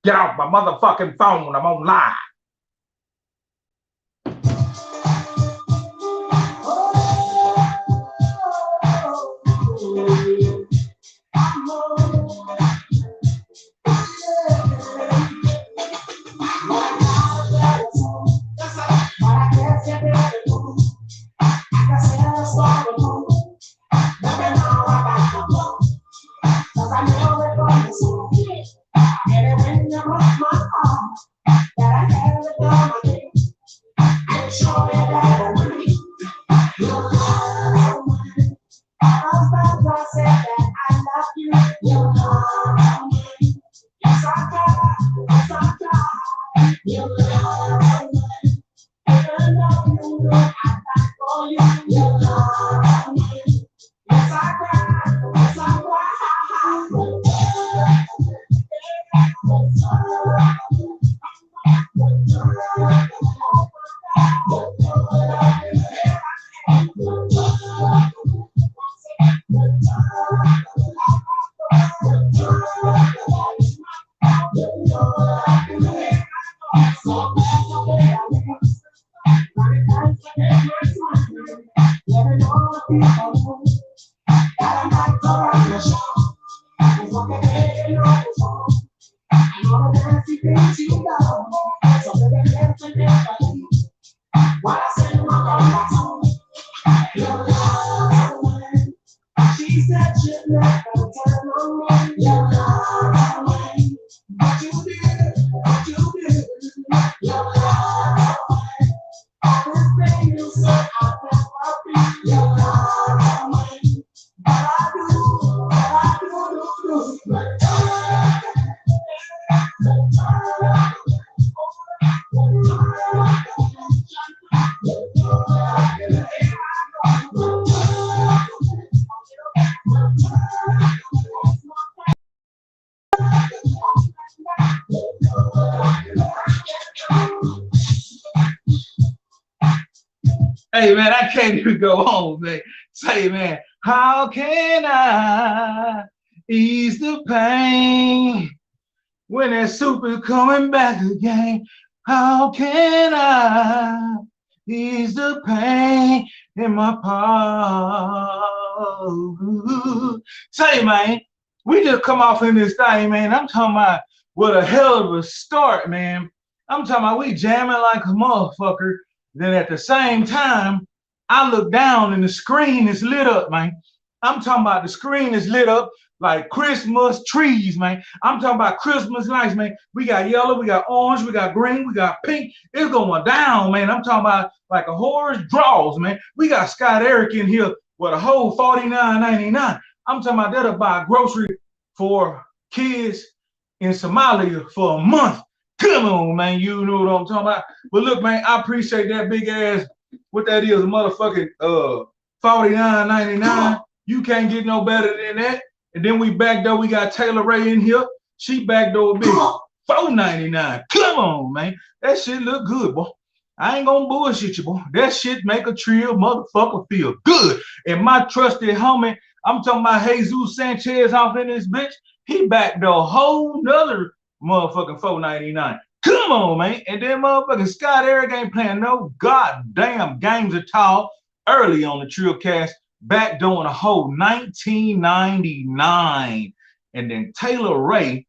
Get off my motherfucking phone. I'm on live. Hey man, I can't even go home, man. Say man, how can I ease the pain when that soup is coming back again? How can I ease the pain in my palm? Say man, we just come off in this thing, man. I'm talking about what a hell of a start, man. I'm talking about we jamming like a motherfucker. Then at the same time, I look down and the screen is lit up, man. I'm talking about the screen is lit up like Christmas trees, man. I'm talking about Christmas lights, man. We got yellow, we got orange, we got green, we got pink. It's going down, man. I'm talking about like a horse draws, man. We got Scott Eric in here with a whole $49.99. I'm talking about that'll buy grocery for kids in Somalia for a month. Come on, man, you know what I'm talking about. But look, man, I appreciate that big ass. What that is, a motherfucking $49.99. You can't get no better than that. And then we back door, we got Taylor Ray in here. She back door big $4.99. Come on, man. That shit look good, boy. I ain't gonna bullshit you, boy. That shit make a Trill motherfucker feel good. And my trusted homie, I'm talking about Jesus Sanchez off in this bitch. He backed the whole nother motherfucking $4.99. Come on, man. And then motherfucking Scott Eric ain't playing no goddamn games at all early on the Trill Cast, back doing a whole $19.99. And then Taylor Ray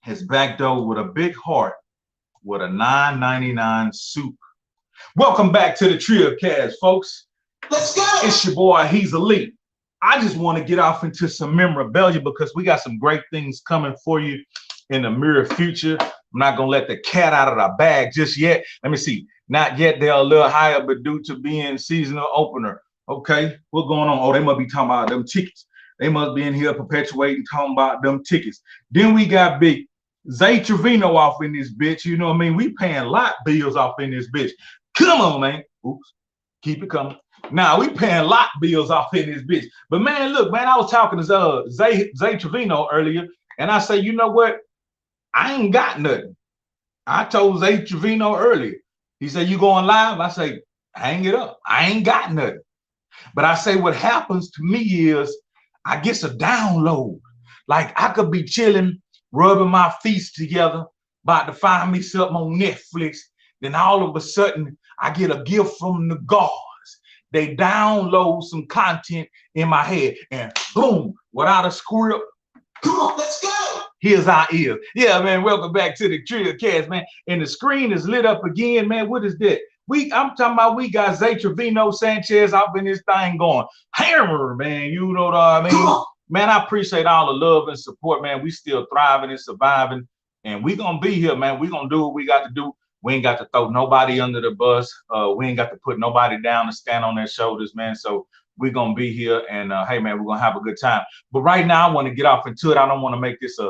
has backed over with a big heart with a $9.99 soup. Welcome back to the Trill Cast, folks. Let's go. It's your boy, Hezeleo. I just want to get off into some memorabilia because we got some great things coming for you in the near future. I'm not gonna let the cat out of the bag just yet. Let me see. Not yet. They're a little higher, but due to being seasonal opener. Okay, what's going on? Oh, they must be talking about them tickets. They must be in here perpetuating talking about them tickets. Then we got big Zay Trevino off in this bitch. You know what I mean? We paying lot bills off in this bitch. Come on, man. Oops. Keep it coming. Now we paying lot bills off in this bitch. But man, look, man, I was talking to Zay Trevino earlier, and I say, you know what? I ain't got nothing. I told Zay Trevino earlier. He said, you going live? I say, hang it up. I ain't got nothing. But I say what happens to me is I get a download. Like I could be chilling, rubbing my feet together, about to find me something on Netflix. Then all of a sudden, I get a gift from the gods. They download some content in my head, and boom, without a script, come on, let's go. Here's our ears. Yeah, man, welcome back to the Trill Cast, man. And the screen is lit up again, man. What is that? I'm talking about we got Zay Trevino Sanchez up in this thing going hammer, man. You know what I mean? Man, I appreciate all the love and support, man. We still thriving and surviving, and we gonna be here, man. We gonna do what we got to do. We ain't got to throw nobody under the bus. We ain't got to put nobody down and stand on their shoulders, man. So we're gonna be here, and hey, man, we're gonna have a good time. But right now, I want to get off into it. I don't want to make this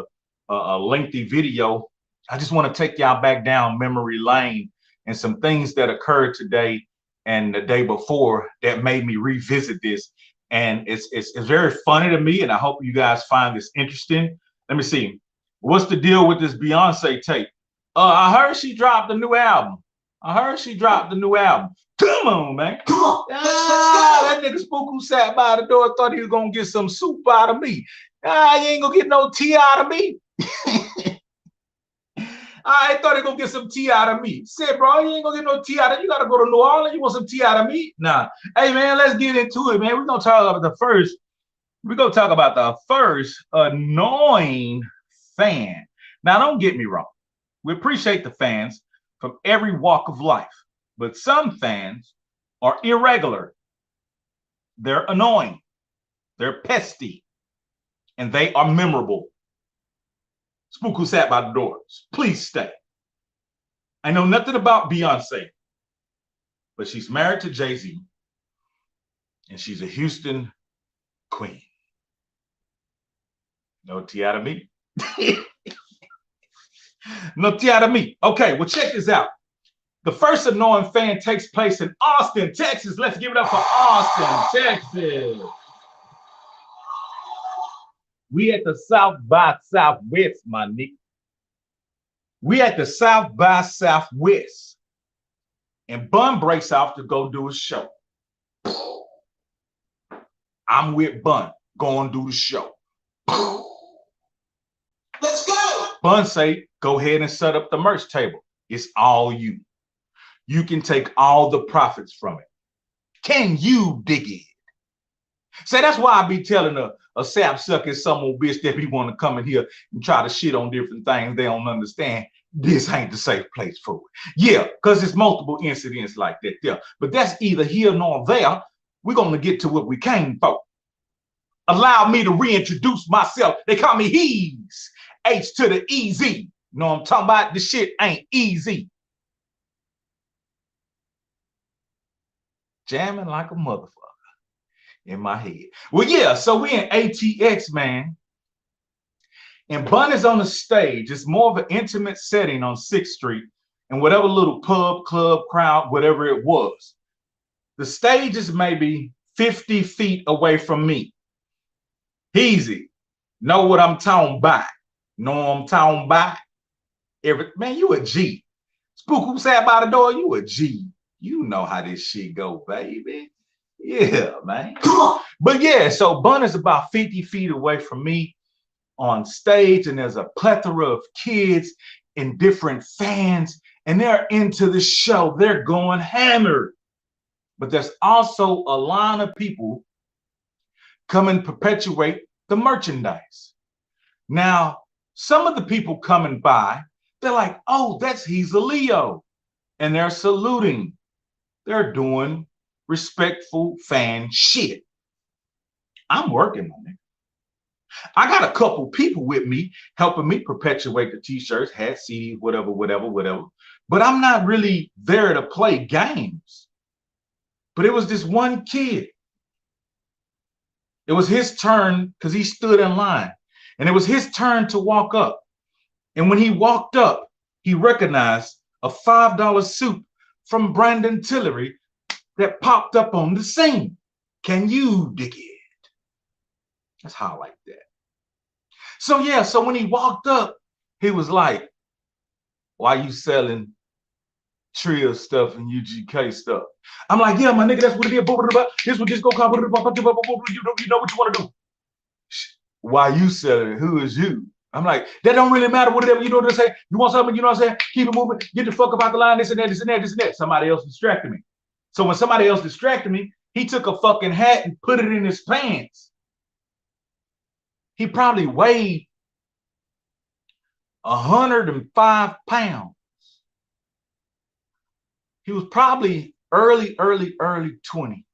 a lengthy video. I just want to take y'all back down memory lane and some things that occurred today and the day before that made me revisit this. And it's very funny to me, and I hope you guys find this interesting. Let me see. What's the deal with this Beyonce tape? I heard she dropped a new album. Come on, man. Come on. That nigga Spook who sat by the door thought he was gonna get some soup out of me. You ain't gonna get no tea out of me. I thought he gonna get some tea out of me. Said, bro, you ain't gonna get no tea out of you. You gotta go to New Orleans. You want some tea out of me? Nah. Hey man, let's get into it, man. We're gonna talk about the first annoying fan. Now, don't get me wrong. We appreciate the fans from every walk of life, but some fans are irregular. They're annoying. They're pesty, and they are memorable. Spook who sat by the doors, please stay. I know nothing about Beyonce, but she's married to Jay-Z, and she's a Houston queen. No tea out of me. No tea out of me. Okay, well, check this out. The first annoying fan takes place in Austin, Texas. Let's give it up for Austin, Texas. We at the South by Southwest, my nigga. We at the South by Southwest. And Bun breaks off to go do a show. I'm with Bun, going to do the show. Let's go. Bun say, go ahead and set up the merch table. It's all you. You can take all the profits from it. Can you dig it? Say, that's why I be telling a sap sucking some old bitch that be want to come in here and try to shit on different things they don't understand. This ain't the safe place for it. Yeah, because it's multiple incidents like that there. But that's either here nor there. We're going to get to what we came for. Allow me to reintroduce myself. They call me Heez. H to the EZ. You know what I'm talking about? This shit ain't easy. Jamming like a motherfucker in my head. Well, yeah, so we in ATX, man. And Bun is on the stage. It's more of an intimate setting on 6th Street and whatever little pub, club, crowd, whatever it was. The stage is maybe 50 feet away from me. Easy. Know what I'm talking about. Know what I'm talking about. Man, you a G. Spook who sat by the door, you a G. You know how this shit go, baby. Yeah, man. Come on. But yeah, so Bun is about 50 feet away from me on stage, and there's a plethora of kids and different fans, and they're into the show. They're going hammered. But there's also a line of people come and perpetuate the merchandise. Now, some of the people coming by, they're like, oh, that's Hezeleo. And they're saluting. They're doing respectful fan shit. I'm working on it. I got a couple people with me helping me perpetuate the t-shirts, hats, CDs, whatever. But I'm not really there to play games. But it was this one kid. It was his turn because he stood in line. And it was his turn to walk up. And when he walked up, he recognized a $5 suit from Brandon Tillery that popped up on the scene. Can you dig it? That's how I like that. So yeah, so when he walked up, he was like, why you selling Trill stuff and UGK stuff. I'm like, yeah, my nigga, that's what it is. This what this go call. You know what you want to do. Why you selling it? Who is you? I'm like, that don't really matter. Whatever you know what I'm saying. You want something, you know what I'm saying? Keep it moving. Get the fuck up out the line. This and that, this and that, this and that. Somebody else distracted me. So when somebody else distracted me, he took a fucking hat and put it in his pants. He probably weighed 105 pounds. He was probably early 20.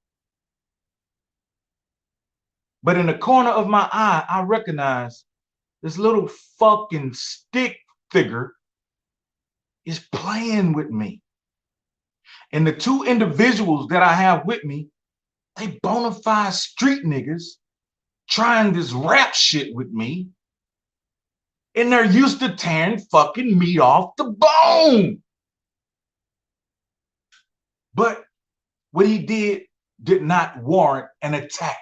But in the corner of my eye, I recognized this little fucking stick figure is playing with me. And the two individuals that I have with me, they bona fide street niggas trying this rap shit with me. And they're used to tearing fucking meat off the bone. But what he did not warrant an attack.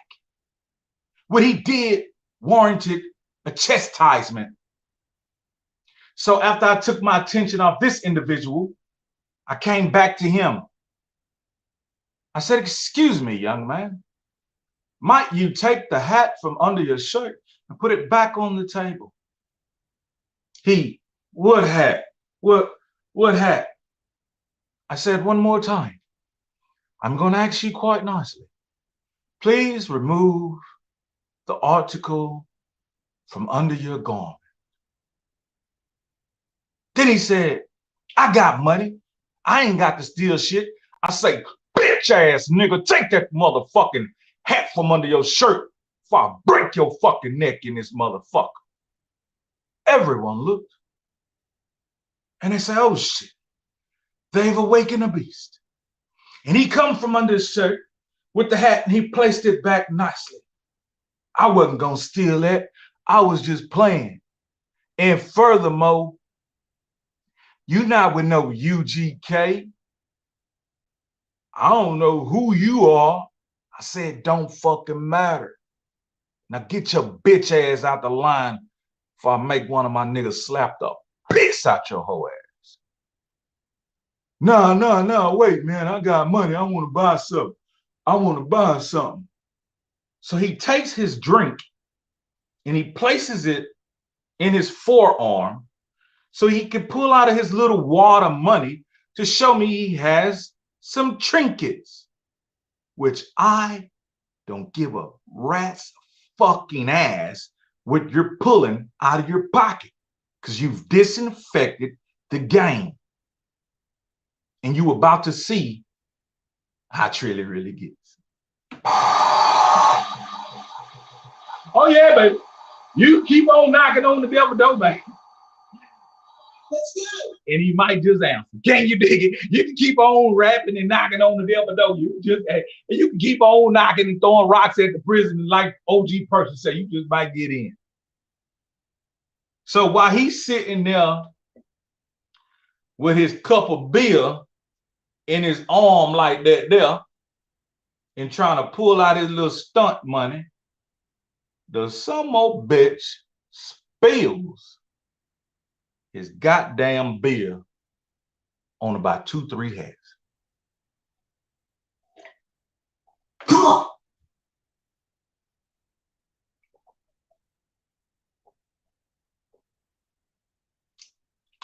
What he did warranted a chastisement. So after I took my attention off this individual, I came back to him. I said, excuse me, young man. Might you take the hat from under your shirt and put it back on the table? What hat? What hat? I said one more time. I'm going to ask you quite nicely. Please remove the article from under your garment. Then he said, I got money. I ain't got to steal shit. I say, bitch ass nigga, take that motherfucking hat from under your shirt before I break your fucking neck in this motherfucker. Everyone looked. And they say, oh shit, they've awakened a beast. And he come from under his shirt with the hat and he placed it back nicely. I wasn't gonna steal that. I was just playing. And furthermore, you not with no UGK. I don't know who you are. I said, don't fucking matter. Now get your bitch ass out the line before I make one of my niggas slap the piss out your whole ass. No, wait, man, I got money. I want to buy something. So he takes his drink and he places it in his forearm so he can pull out of his little wad of money to show me he has some trinkets, which I don't give a rat's fucking ass what you're pulling out of your pocket, because you've disinfected the game. And you about to see how Trill really gets. Oh yeah, baby. You keep on knocking on the devil's door, baby. Let's go. And he might just answer. Can you dig it? You can keep on rapping and knocking on the devil's door. You can keep on knocking and throwing rocks at the prison like OG person say. You just might get in. So while he's sitting there with his cup of beer in his arm like that there, and trying to pull out his little stunt money, the some old bitch spills his goddamn beer on about 2-3 hats. Come on.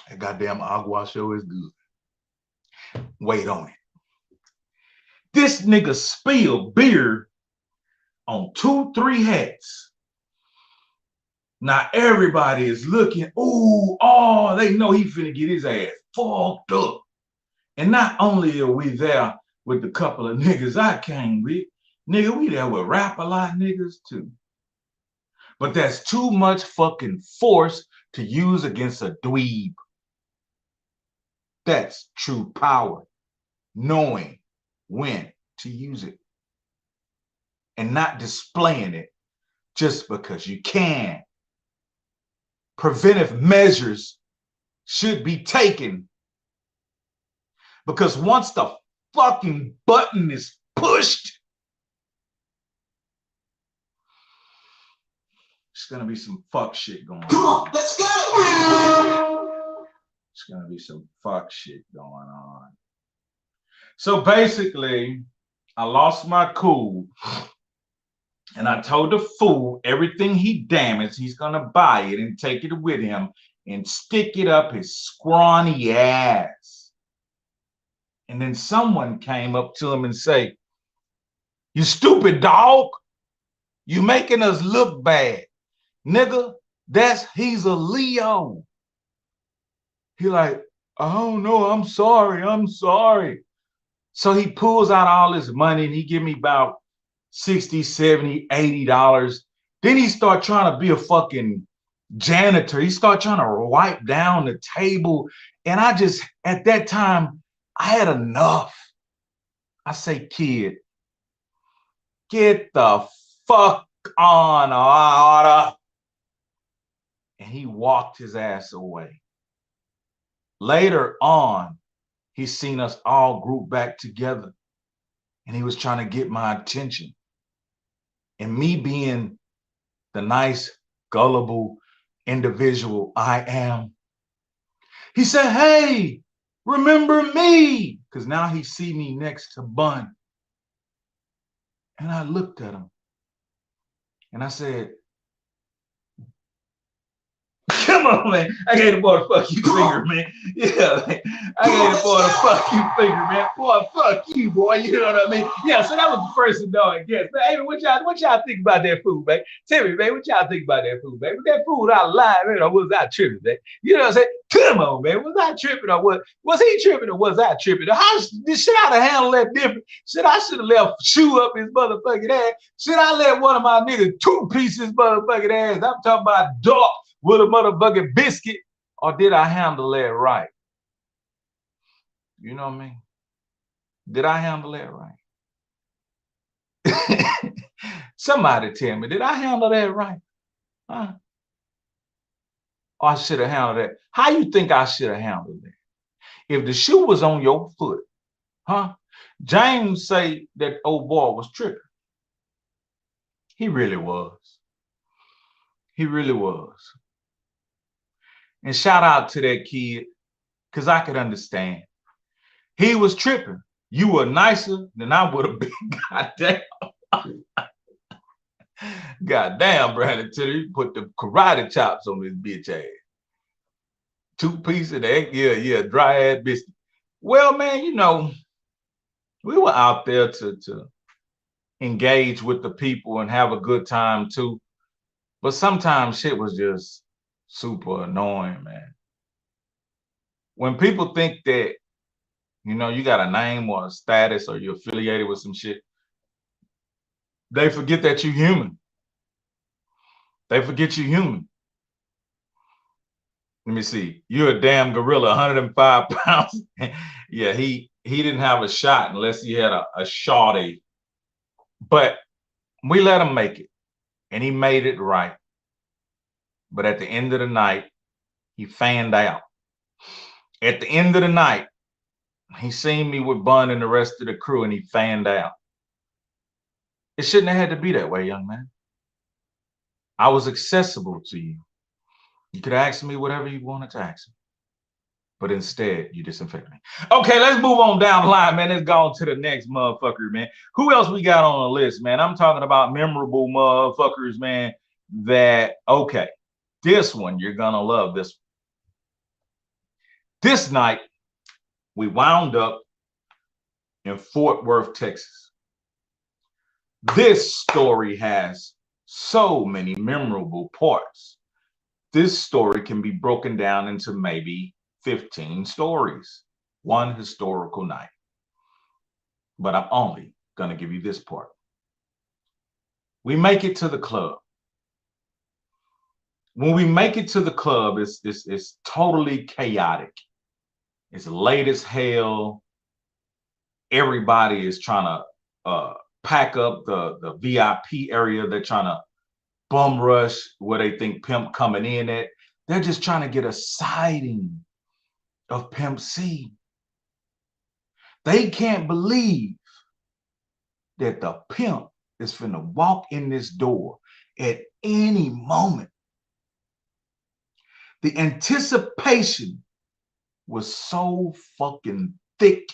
That goddamn agua show is good. Wait on it. This nigga spilled beer on 2-3 hats. Now everybody is looking, they know he finna get his ass fucked up. And not only are we there with the couple of niggas I came with, nigga, we there with rap-a-lot niggas too. But that's too much fucking force to use against a dweeb. That's true power, knowing when to use it and not displaying it just because you can. Preventive measures should be taken, because once the fucking button is pushed, it's gonna be some fuck shit going on. Come on, let's go. It's gonna be some fuck shit going on. So basically, I lost my cool and I told the fool everything he damaged, he's gonna buy it and take it with him and stick it up his scrawny ass. And then someone came up to him and say, "You stupid dog, you making us look bad. Nigga, he's a Leo." He like, "I don't know, I'm sorry. So he pulls out all his money and he give me about 60, 70, $80. Then he start trying to be a fucking janitor. He start trying to wipe down the table. And I just, at that time, I had enough. I say, "Kid, get the fuck on out." And he walked his ass away. Later on, he seen us all grouped back together and he was trying to get my attention. And me being the nice, gullible individual I am, he said, "Hey, remember me?" Because now he see me next to Bun. And I looked at him and I said, "Come on, man. I gave the boy the fuck you finger, man. Yeah, man. I gave the boy the fuck you finger, man. Boy, fuck you, boy. You know what I mean?" Yeah, so that was the first annoying guess. Man, hey, what y'all think about that food, man? Tell me, man, what y'all think about that food, man? Was that food out line, man, or was I tripping, man? You know what I'm saying? Come on, man. Was I tripping or what? Was he tripping or was I tripping? How should I have handled that different? Should have left shoe up his motherfucking ass? Should I let one of my niggas two pieces motherfucking ass? I'm talking about dog with a motherfucking biscuit, or did I handle that right? You know what I mean? Did I handle that right? Somebody tell me, did I handle that right? Huh? Or I should have handled that. How you think I should have handled that? If the shoe was on your foot, huh? James say that old boy was tripping. He really was. He really was. And shout out to that kid, because I could understand. He was tripping. You were nicer than I would have been. Goddamn. Goddamn, Brandon Tiller, you put the karate chops on this bitch ass. Two pieces of that, yeah, dry ass biscuit. Well, man, you know, we were out there to engage with the people and have a good time too. But sometimes shit was just super annoying, man. When people think that, you know, you got a name or a status or you're affiliated with some shit, they forget that you're human. They forget you're human. Let me see. You're a damn gorilla, 105 pounds. Yeah, he didn't have a shot unless he had a shawty. But we let him make it, and he made it right. But at the end of the night, he fanned out. At the end of the night, he seen me with Bun and the rest of the crew, and he fanned out. It shouldn't have had to be that way, young man. I was accessible to you. You could ask me whatever you wanted to ask me. But instead, you disinfect me. Okay, let's move on down the line, man. Let's go on to the next motherfucker, man. Who else we got on the list, man? I'm talking about memorable motherfuckers, man. Okay, this one, you're gonna love this one. This night, we wound up in Fort Worth, Texas. This story has so many memorable parts. This story can be broken down into maybe 15 stories, one historical night. But I'm only going to give you this part. We make it to the club. When we make it to the club, it's totally chaotic. It's late as hell. Everybody is trying to pack up the VIP area. They're trying to bum rush where they think Pimp coming in at. They're just trying to get a sighting of Pimp C. They can't believe that the pimp is finna walk in this door at any moment. The anticipation was so fucking thick.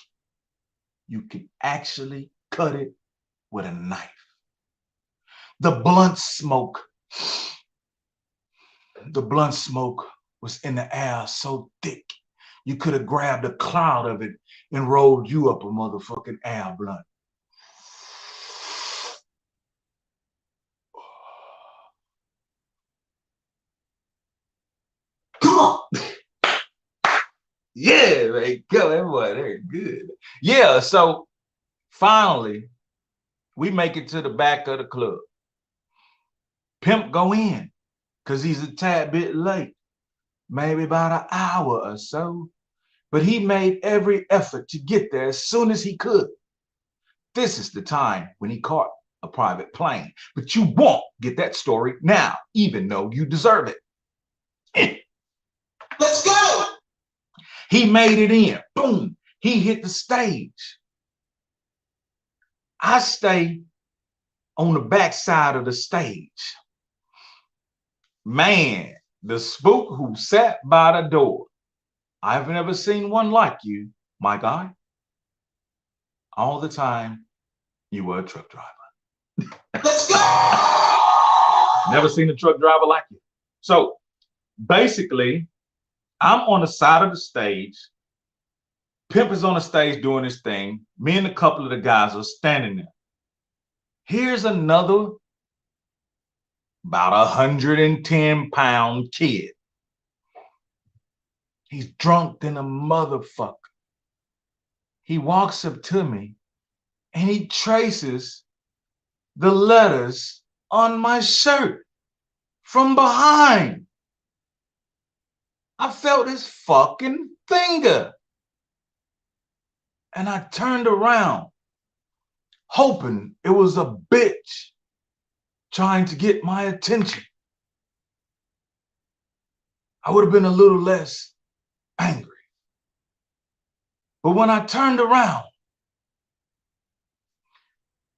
you could actually cut it with a knife. The blunt smoke, was in the air so thick, you could have grabbed a cloud of it and rolled you up a motherfucking air blunt. Come on. Yeah, man, go, that boy, they're good. Yeah, so finally, we make it to the back of the club. Pimp go in, because he's a tad bit late, maybe about an hour or so. But he made every effort to get there as soon as he could. This is the time when he caught a private plane. But you won't get that story now, even though you deserve it. Let's go! He made it in. Boom. He hit the stage. I stay on the back side of the stage. Man, the spook who sat by the door. I've never seen one like you, my guy. All the time, you were a truck driver. Let's go! Never seen a truck driver like you. So basically, I'm on the side of the stage. Pimp is on the stage doing his thing. Me and a couple of the guys are standing there. Here's another about 110-pound kid. He's drunk than a motherfucker. He walks up to me and he traces the letters on my shirt from behind. I felt his fucking finger. And I turned around, hoping it was a bitch trying to get my attention. I would have been a little less angry. But when I turned around,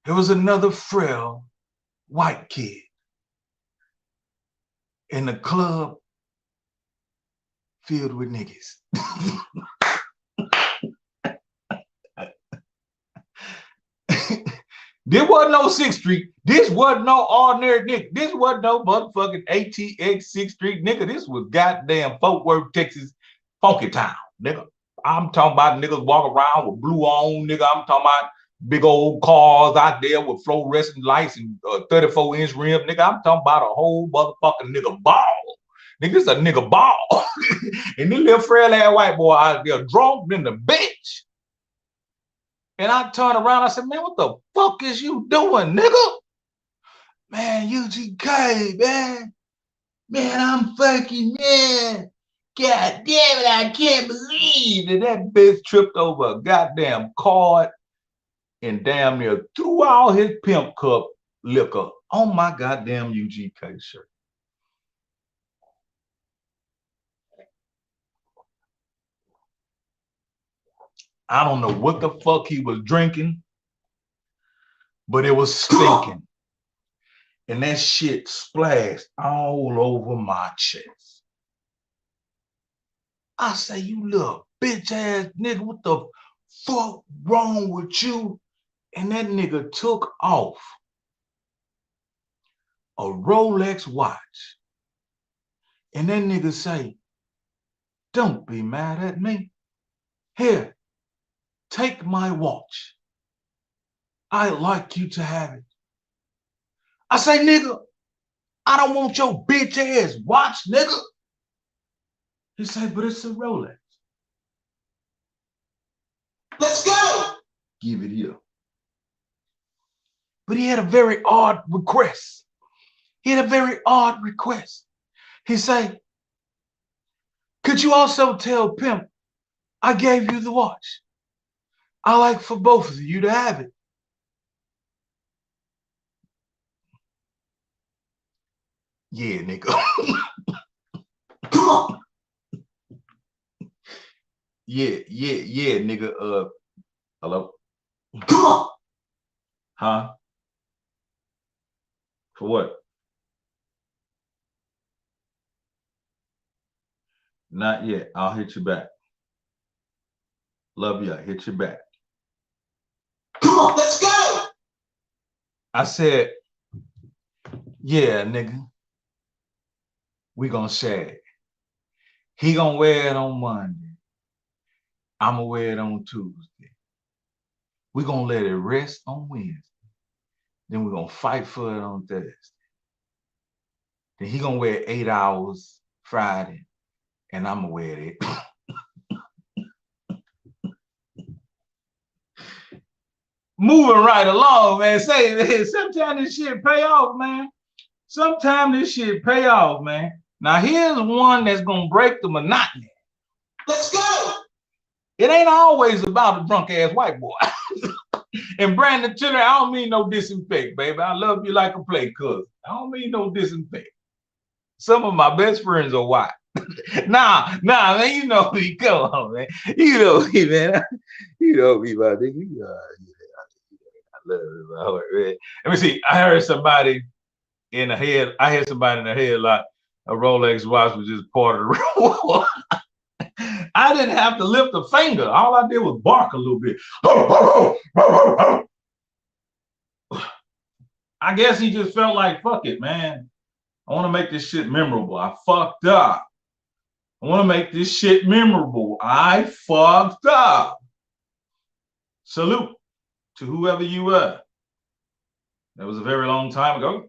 it was another frail white kid in a club filled with niggas. This wasn't no 6th Street. This wasn't no ordinary nigga. This wasn't no motherfucking ATX 6th Street nigga. This was goddamn Fort Worth, Texas, funky town, nigga. I'm talking about niggas walk around with blue on, nigga. I'm talking about big old cars out there with fluorescent lights and 34-inch rim, nigga. I'm talking about a whole motherfucking nigga ball. Nigga, this a nigga ball. And this little frail ass white boy out there drunk than the bitch. And I turned around, I said, man, what the fuck is you doing, nigga? Man, UGK, man. Man, I'm fucking, man. God damn it, I can't believe that that bitch tripped over a goddamn card and damn near threw all his pimp cup liquor on my goddamn UGK shirt. I don't know what the fuck he was drinking, but it was stinking. And that shit splashed all over my chest. I say, you little bitch ass nigga, what the fuck wrong with you? And that nigga took off a Rolex watch. And that nigga say, don't be mad at me. Here, take my watch. I'd like you to have it. I say, nigga, I don't want your bitch ass watch, nigga. He said, but it's a Rolex. Let's go. Give it here. But he had a very odd request. He said, could you also tell Pimp I gave you the watch? I like for both of you to have it. Yeah, nigga. Come on. Yeah, nigga. Hello? Come on. Huh? For what? Not yet. I'll hit you back. Love you. I'll hit you back. Come on, let's go. I said, yeah, nigga, we gonna share it. He gonna wear it on Monday. I'm gonna wear it on Tuesday. We gonna let it rest on Wednesday. Then we're gonna fight for it on Thursday. Then he gonna wear 8 hours Friday, and I'm gonna wear it. Moving right along, man. Say, sometimes this shit pay off, man. Sometimes this shit pay off, man. Now here's one that's gonna break the monotony. Let's go. It ain't always about a drunk ass white boy. And Brandon Tiller, I don't mean no disinfect, baby. I love you like a play cousin. I don't mean no disinfect. Some of my best friends are white. nah, man, you know me. Come on, man. You know me, man. You know me, my nigga. I love it, my heart, man. Let me see. I heard somebody in the head. I heard somebody in the head like a Rolex watch was just part of the room. I didn't have to lift a finger. All I did was bark a little bit. I guess he just felt like, fuck it, man. I want to make this shit memorable. I fucked up. I want to make this shit memorable. I fucked up. Salute to whoever you were. That was a very long time ago.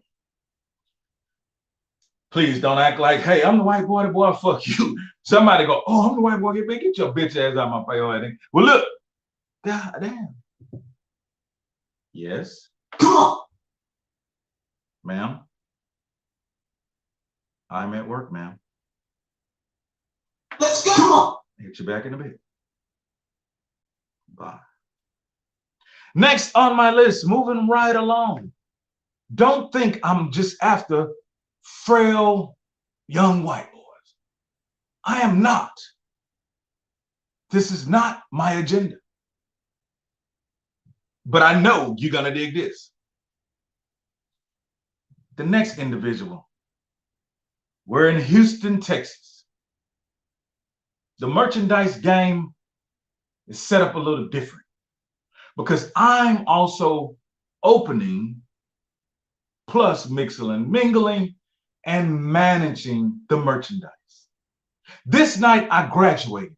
Please don't act like, hey, I'm the white boy, fuck you. Somebody go, oh, I'm the white boy, get your bitch ass out of my priority. Well, look, god damn. Yes. Come on. Ma'am. I'm at work, ma'am. Let's go. Come on. Hit you back in a bit. Bye. Next on my list, moving right along. Don't think I'm just after frail young white boys. I am not. This is not my agenda. But I know you're gonna dig this. The next individual, we're in Houston, Texas. The merchandise game is set up a little different because I'm also opening plus mixing and mingling and managing the merchandise. This night I graduated.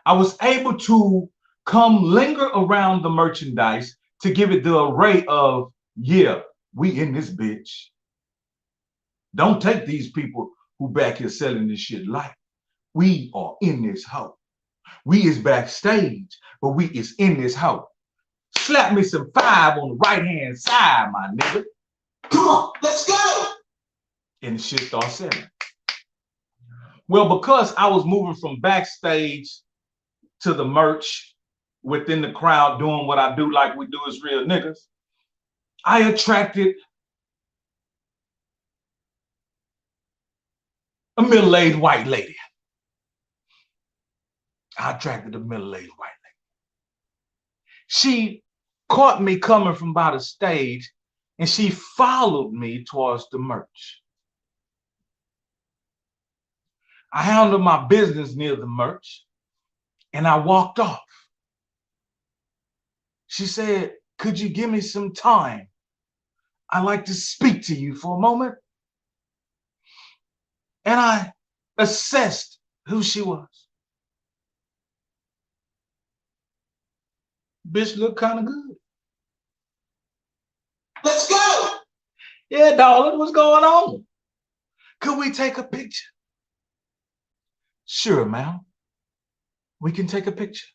I was able to come linger around the merchandise to give it the array of, yeah, we in this bitch. Don't take these people who back here selling this shit light. We are in this hoe. We is backstage, but we is in this hoe. Slap me some 5 on the right-hand side, my nigga. Come on, let's go. And the shit starts selling. Well, because I was moving from backstage to the merch within the crowd doing what I do like we do as real niggas, I attracted a middle-aged white lady. I attracted a middle-aged white lady. She caught me coming from by the stage and she followed me towards the merch. I handled my business near the merch and I walked off. She said, could you give me some time? I'd like to speak to you for a moment. And I assessed who she was. Bitch looked kind of good. Let's go. Yeah, darling, what's going on? Could we take a picture? Sure, ma'am. We can take a picture.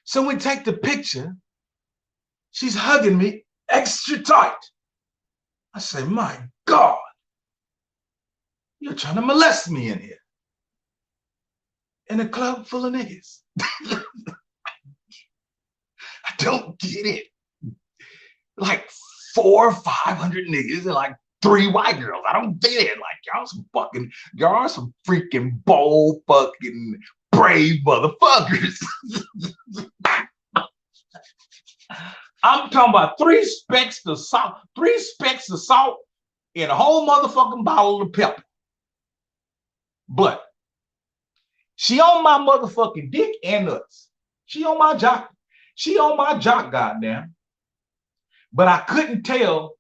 So we take the picture. She's hugging me extra tight. I say, my God, you're trying to molest me in here. In a club full of niggas. I don't get it. Like 400 or 500 niggas and like 3 white girls. I don't get it. Like y'all are some freaking bold fucking brave motherfuckers. I'm talking about 3 specks of salt, 3 specks of salt in a whole motherfucking bottle of pepper. But she on my motherfucking dick and nuts. She on my jock. She on my jock, goddamn. But I couldn't tell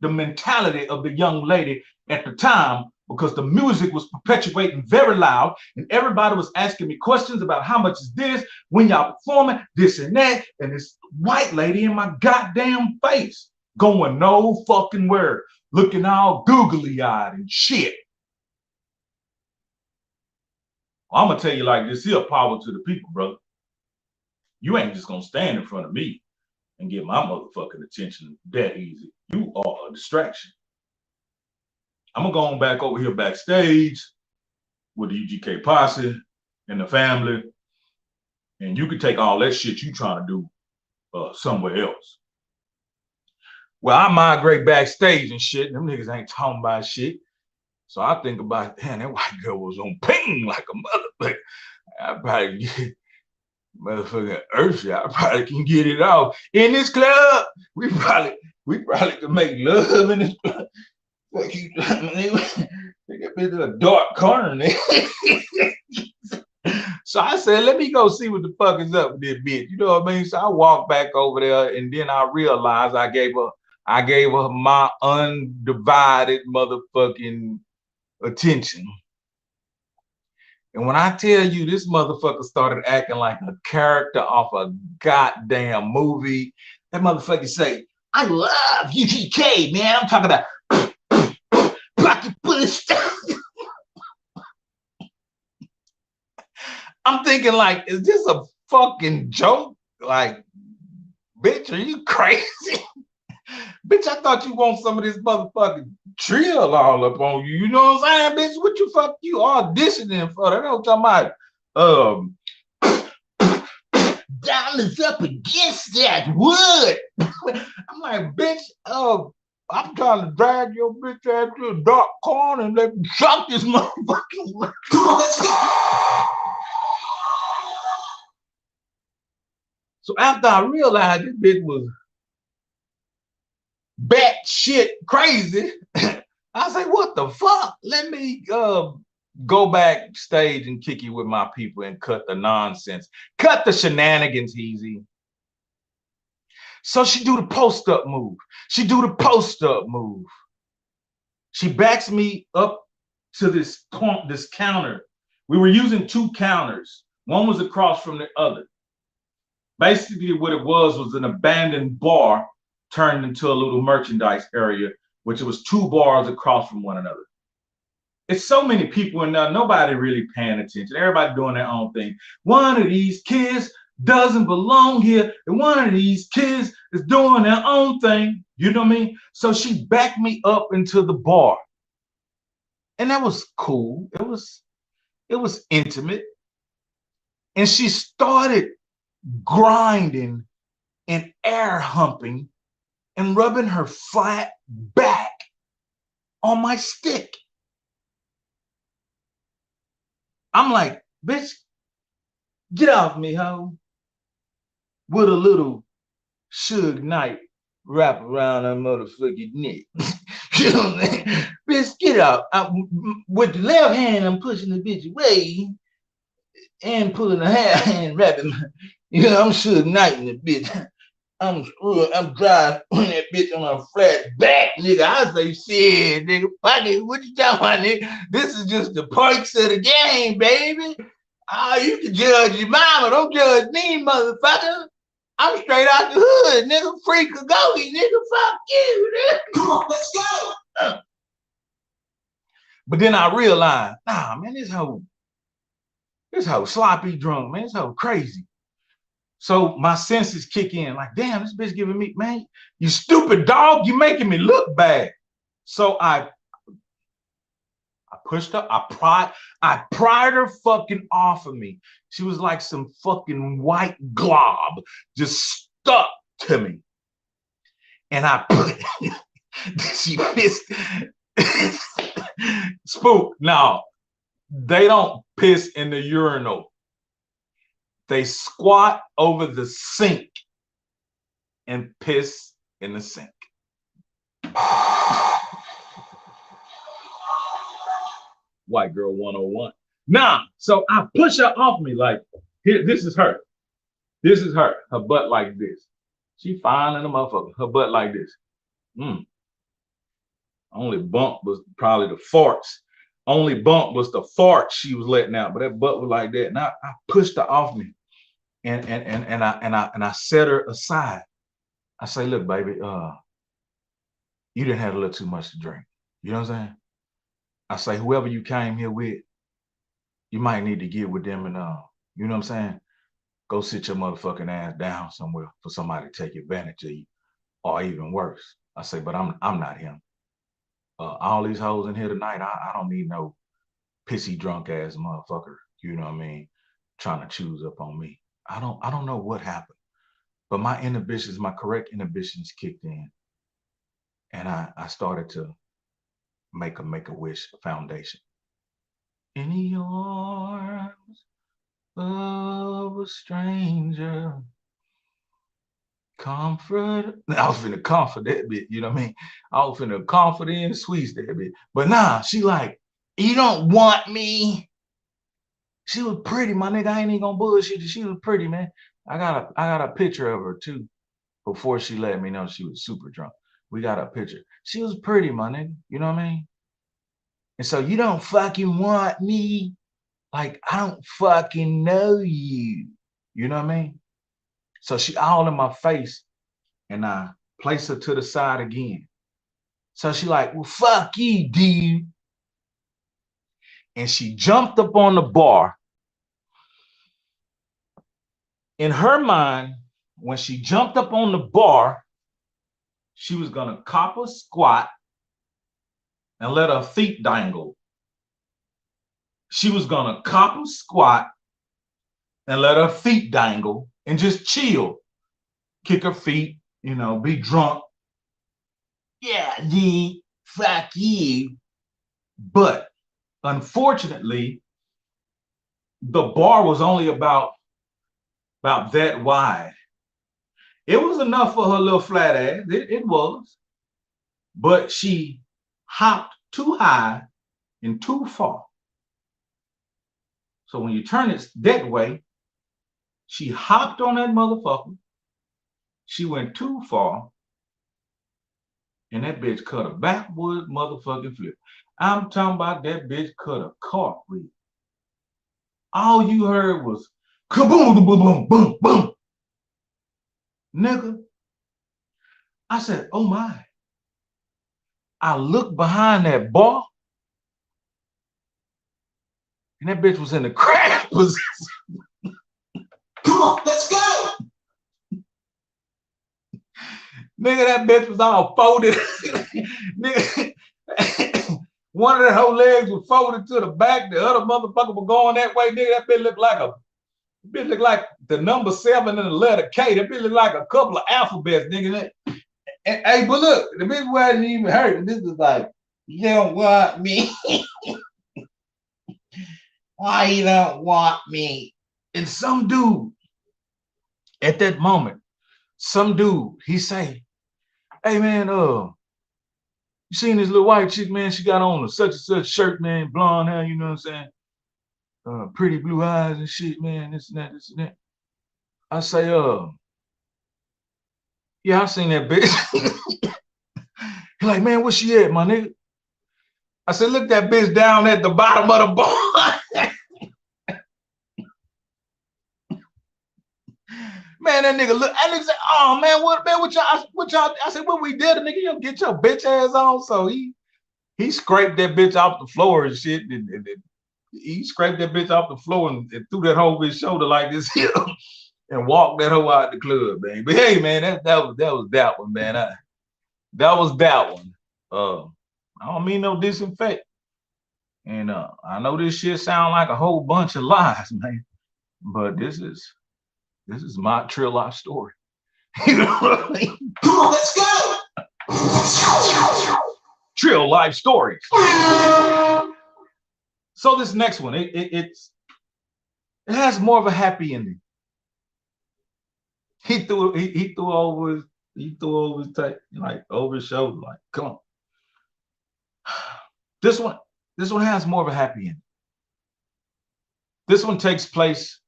the mentality of the young lady at the time because the music was perpetuating very loud and everybody was asking me questions about how much is this, when y'all performing, this and that, and this white lady in my goddamn face going no fucking word, looking all googly-eyed and shit. I'm gonna tell you like this here, power to the people, brother. You ain't just gonna stand in front of me and get my motherfucking attention that easy. You are a distraction. I'm gonna go on back over here backstage with the UGK posse and the family, and you can take all that shit you trying to do somewhere else. Well, I migrate backstage and shit. Them niggas ain't talking about shit. So I think about, damn, that white girl was on ping like a motherfucker. I probably get motherfucking Ursha. I probably can get it off. In this club, we probably can make love in this club. Fuck you, take a bit of a dark corner. So I said, let me go see what the fuck is up with this bitch. You know what I mean? So I walked back over there, and then I realized I gave her my undivided motherfucking attention. And when I tell you this motherfucker started acting like a character off a goddamn movie, that motherfucker say, I love UGK, man. I'm talking about pocket push. I'm thinking like, is this a fucking joke? Like, bitch, are you crazy? Bitch, I thought you want some of this motherfucking trill all up on you. You know what I'm saying, bitch? What you fuck you auditioning for? That I'm talking about. Diamonds up against that wood. I'm like, bitch, I'm trying to drag your bitch ass to a dark corner and let me shot this motherfucking wood. So after I realized this bitch was batshit crazy, I say, what the fuck? Let me go backstage and kick you with my people and cut the nonsense. Cut the shenanigans, easy. So she do the post-up move. She backs me up to this counter. We were using two counters. One was across from the other. Basically what it was an abandoned bar turned into a little merchandise area, which it was two bars across from one another. It's so many people in there, nobody really paying attention. Everybody doing their own thing. One of these kids doesn't belong here, and one of these kids is doing their own thing. You know what I mean? So she backed me up into the bar. And that was cool. It was intimate. And she started grinding and air humping and rubbing her flat back on my stick. I'm like, bitch, get off me, ho. With a little Suge Knight wrap around her motherfucking neck. You know what I'm saying? Bitch, get out. With the left hand, I'm pushing the bitch away and pulling the hand wrapping. You know, I'm Suge Knight in the bitch. I'm driving that bitch on a flat back, nigga. I say, shit, nigga, fuck it. What you talking about, nigga? This is just the perks of the game, baby. You can judge your mama. Don't judge me, motherfucker. I'm straight out the hood, nigga. Freak a gogie, nigga. Fuck you, nigga. Come on, let's go. But then I realized, nah, man, this hoe sloppy drunk, man. This hoe crazy. So my senses kick in, like, damn, this bitch giving me, man, you stupid dog, you making me look bad. So I pushed her, I pried her fucking off of me. She was like some fucking white glob just stuck to me. And I put, she pissed. Spook, now, they don't piss in the urinal. They squat over the sink and piss in the sink. White girl 101. Nah, so I push her off me like, here, this is her. This is her. her butt like this. She fine in the motherfucker. Her butt like this. Only bump was probably the farts. Only bump was the farts she was letting out, but that butt was like that. And I pushed her off me, and I set her aside. I say, look, baby, you didn't have a little too much to drink. You know what I'm saying? I say, whoever you came here with, you might need to get with them and you know what I'm saying? Go sit your motherfucking ass down somewhere for somebody to take advantage of you, or even worse. I say, but I'm not him. All these hoes in here tonight, I don't need no pissy drunk ass motherfucker. You know what I mean? Trying to choose up on me. I don't know what happened, but my inhibitions, my correct inhibitions kicked in, and I started to make a wish foundation. In the arms of a stranger, comfort. I was finna comfort that bitch, you know what I mean? I was finna comfort and squeeze that bitch. But nah, she like, you don't want me. She was pretty, my nigga. I ain't even gonna bullshit you. She was pretty, man. I got a picture of her too before she let me know she was super drunk. We got a picture. She was pretty, my nigga. You know what I mean? And so you don't fucking want me. Like, I don't fucking know you. You know what I mean? So she all in my face, and I place her to the side again. So she like, well, fuck you, dude. And she jumped up on the bar. In her mind, when she jumped up on the bar, she was gonna cop a squat and let her feet dangle. She was gonna cop a squat and let her feet dangle and just chill. Kick her feet, you know, be drunk. Yeah, dude, fuck you. But unfortunately, the bar was only about that wide. It was enough for her little flat ass. It was. But she hopped too high and too far. So when you turn it that way, she hopped on that motherfucker. She went too far. And that bitch cut a backward motherfucking flip. I'm talking about that bitch cut a cartwheel. All you heard was kaboom, boom, boom, boom, boom. Nigga, I said, oh my. I looked behind that bar, and that bitch was in the crash position. Come on, let's go. Nigga, that bitch was all folded. Nigga, one of the whole legs was folded to the back. The other motherfucker was going that way. Nigga, that bitch looked like the number 7 in the letter K. That bitch looked like a couple of alphabets, nigga. And, hey, but look, the bitch wasn't even hurt. This is like, you don't want me. Why you don't want me? And some dude, at that moment, he say, hey man, you seen this little white chick, man? She got on a such and such shirt, man, blonde hair, you know what I'm saying? Pretty blue eyes and shit, man, this and that, this and that. I say, yeah, I seen that bitch. He like, man, where she at, my nigga? I said, look that bitch down at the bottom of the bar. Man, that nigga look, that nigga said, oh man, what y'all, I said, what we did, nigga, you get your bitch ass on. So he scraped that bitch off the floor and shit. And he scraped that bitch off the floor and threw that hoe over his shoulder like this here and walked that hoe out the club, man. But hey, man, that was that one, man. That was that one. I don't mean no disinfect. And I know this shit sound like a whole bunch of lies, man. But this is my Trill life story. You know what I mean? Come on, let's go. Trill life stories. So this next one, it has more of a happy ending. He threw over his tape, like over his shoulder, like, come on. This one has more of a happy ending. This one takes place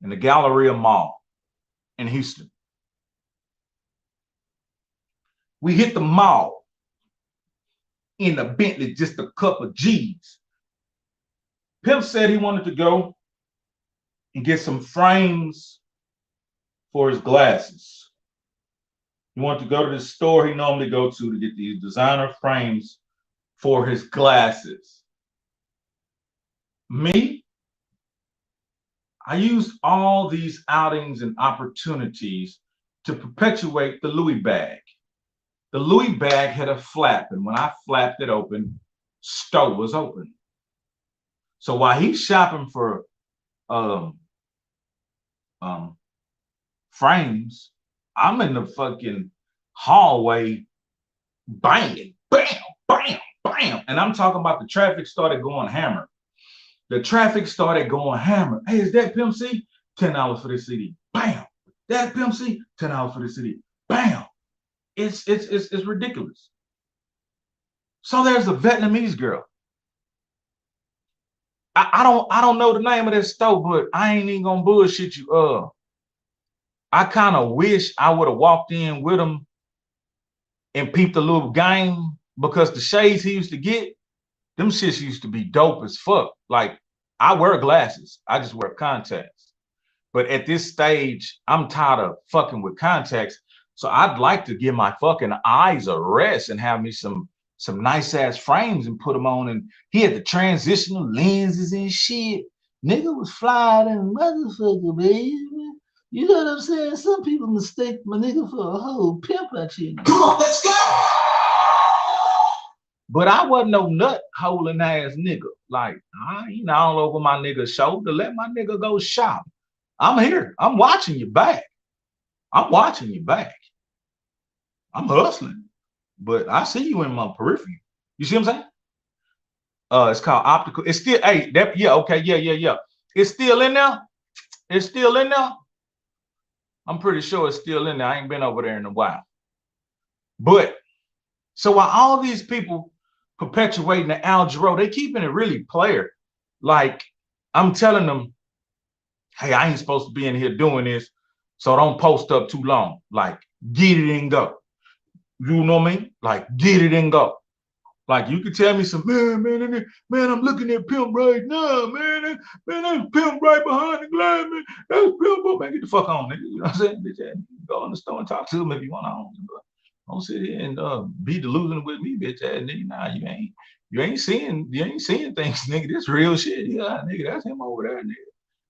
in the Galleria Mall. in Houston. We hit the mall in a Bentley, just a couple of G's. Pimp said he wanted to go and get some frames for his glasses. He wanted to go to the store he normally go to get these designer frames for his glasses. Me, I used all these outings and opportunities to perpetuate the Louis bag. The Louis bag had a flap, and when I flapped it open, store was open. So while he's shopping for frames, I'm in the fucking hallway banging, bam, bam, bam. And I'm talking about the traffic started going hammer. The traffic started going hammer. Hey, is that Pimp C? $10 for the CD. Bam. That Pimp C? $10 for the CD. Bam. It's ridiculous. So there's a Vietnamese girl. I don't know the name of that store, but I ain't even gonna bullshit you. I kind of wish I would have walked in with him and peeped a little game, because the shades he used to get, them shits used to be dope as fuck. Like, I wear glasses, I just wear contacts. But at this stage, I'm tired of fucking with contacts. So I'd like to give my fucking eyes a rest and have me some nice ass frames and put them on. And he had the transitional lenses and shit. Nigga was flying and motherfucker, baby. You know what I'm saying? Some people mistake my nigga for a whole pimp out here. Come on, let's go. But I wasn't no nut holding ass nigga. Like, I ain't all over my nigga's shoulder. Let my nigga go shop. I'm here. I'm watching you back. I'm watching you back. I'm hustling. But I see you in my periphery. You see what I'm saying? It's called optical. It's still, hey, that, yeah, okay, yeah. It's still in there. It's still in there. I'm pretty sure it's still in there. I ain't been over there in a while. But so while all these people perpetuating the Al Jarreau, they keeping it really player. Like, I'm telling them, hey, I ain't supposed to be in here doing this, so don't post up too long. Like, get it and go. You know what I mean? Like, get it and go. Like, you could tell me some, man, I'm looking at Pimp right now, man, that's Pimp right behind the glass, man. That's Pimp, man, get the fuck on, nigga. You know what I'm saying? Bitch, go in the store and talk to him if you want to. Don't sit here and be delusional with me, bitch ass nigga. Nah, you ain't seeing things, nigga. This real shit. Yeah, nigga, that's him over there, nigga.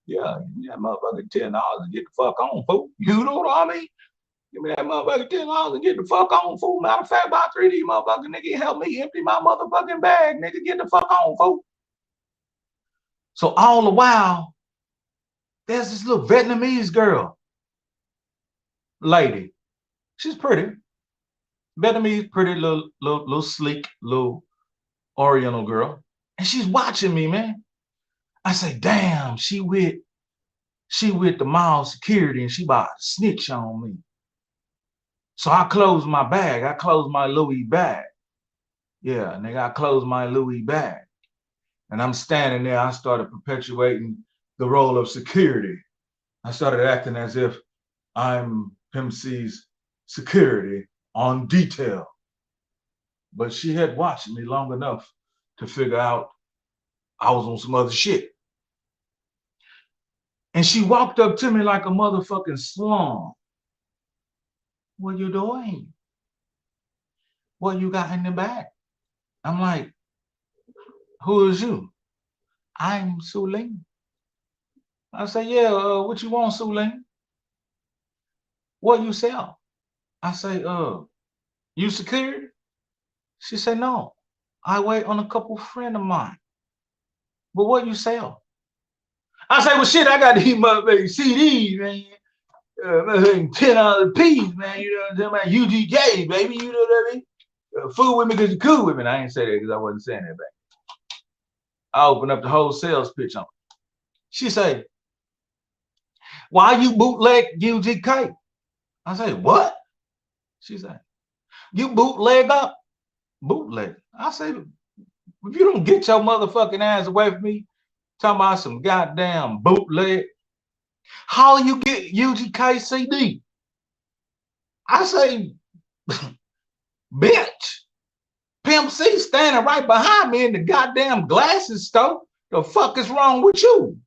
Yeah, that motherfucker $10 and get the fuck on, fool. You know what I mean? Give me that motherfucker $10 and get the fuck on, fool. Matter of fact, about 3D motherfucker, nigga, help me empty my motherfucking bag, nigga. Get the fuck on, fool. So all the while, there's this little Vietnamese girl, lady. She's pretty. Vietnamese, pretty, little sleek, little Oriental girl. And she's watching me, man. I say, damn, she with the mall security and she about to snitch on me. So I closed my bag. I closed my Louis bag. Yeah, nigga, I closed my Louis bag. And I'm standing there. I started perpetuating the role of security. I started acting as if I'm Pimp C's security on detail. But she had watched me long enough to figure out I was on some other shit. And she walked up to me like a motherfucking swan. What you doing? What you got in the bag? I'm like, who is you? I'm Sulene. I say, yeah, what you want, Sulene? What you sell? I say, you security? She said, no, I wait on a couple friend of mine. But what you sell? I say, well, shit, I got these motherfucking CDs, man. $10 a piece, man. You know what I'm talking about? UGK, baby. You know what I mean? Fool with me because you're cool with me. And I ain't say that because I wasn't saying that back. I opened up the whole sales pitch on her. She say, why you bootleg UGK? I say, what? She said, you bootleg up? Bootleg. I say, if you don't get your motherfucking ass away from me, talking about some goddamn bootleg, How you get UGK CD? I say, bitch, Pimp C standing right behind me in the goddamn glasses store. The fuck is wrong with you?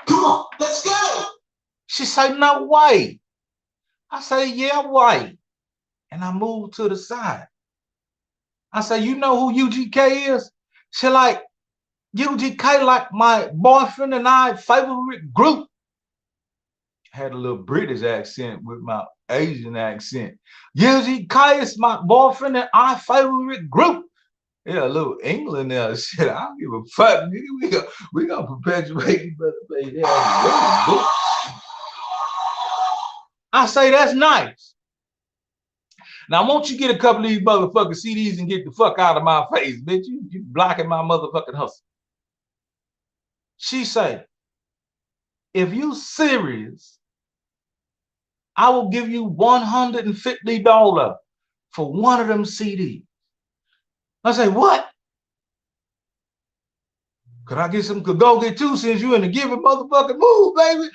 Come on, let's go. She say, no way. I say, yeah, way. And I moved to the side. I say, you know who UGK is? She like, UGK like my boyfriend and I favorite group. Had a little British accent with my Asian accent. UGK is my boyfriend and I favorite group. Yeah, a little England there. Shit, I don't give a fuck, nigga. We gonna perpetuate each other, baby. Yeah, I say that's nice. Now, won't you get a couple of these motherfucking CDs and get the fuck out of my face, bitch? You blocking my motherfucking hustle. She say, if you serious, I will give you $150 for one of them CDs. I say, what? Could I get some, could go get two since you in the giving motherfucking mood, baby?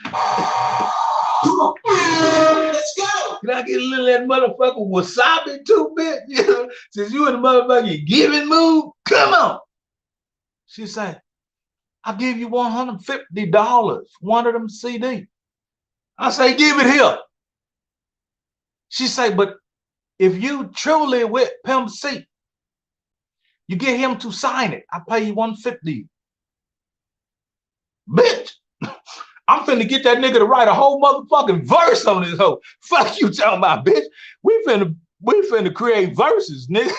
Let's go. Can I get a little of that motherfucking wasabi too, bitch? You know, since you in the motherfucking giving mood, come on. She said, I'll give you $150, one of them CD. I say, give it here. She say, but if you truly with Pimp C, you get him to sign it. I pay you $150. Bitch, I'm finna get that nigga to write a whole motherfucking verse on this hoe. Fuck you talking about, bitch. We finna create verses, nigga.